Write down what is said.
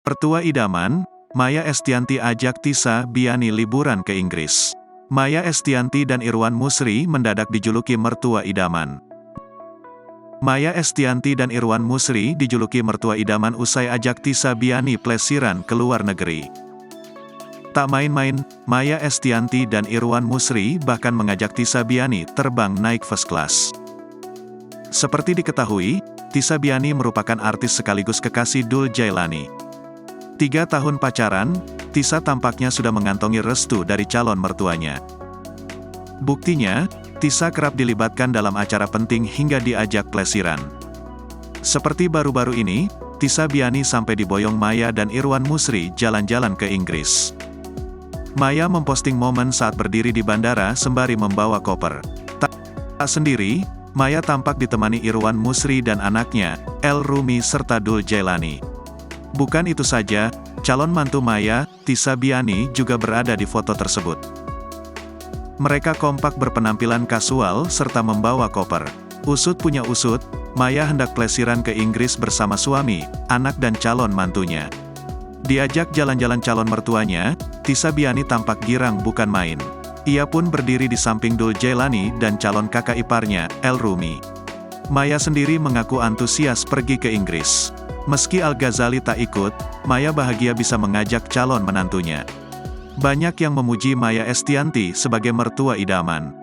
Mertua idaman, Maya Estianty ajak Tisa Biani liburan ke Inggris. Maya Estianty dan Irwan Musri mendadak dijuluki mertua idaman. Maya Estianty dan Irwan Musri dijuluki mertua idaman usai ajak Tisa Biani plesiran ke luar negeri. Tak main-main, Maya Estianty dan Irwan Musri bahkan mengajak Tisa Biani terbang naik first class. Seperti diketahui, Tisa Biani merupakan artis sekaligus kekasih Dul Jailani. 3 tahun pacaran, Tisa tampaknya sudah mengantongi restu dari calon mertuanya. Buktinya, Tisa kerap dilibatkan dalam acara penting hingga diajak plesiran. Seperti baru-baru ini, Tisa Biani sampai diboyong Maya dan Irwan Musri jalan-jalan ke Inggris. Maya memposting momen saat berdiri di bandara sembari membawa koper. Tak sendiri, Maya tampak ditemani Irwan Musri dan anaknya, El Rumi serta Dul Jailani. Bukan itu saja, calon mantu Maya, Tisa Biani juga berada di foto tersebut. Mereka kompak berpenampilan kasual serta membawa koper. Usut punya usut, Maya hendak plesiran ke Inggris bersama suami, anak dan calon mantunya. Diajak jalan-jalan calon mertuanya, Tisa Biani tampak girang bukan main. Ia pun berdiri di samping Dul Jailani dan calon kakak iparnya, El Rumi. Maya sendiri mengaku antusias pergi ke Inggris. Meski Al-Ghazali tak ikut, Maya bahagia bisa mengajak calon menantunya. Banyak yang memuji Maya Estianty sebagai mertua idaman.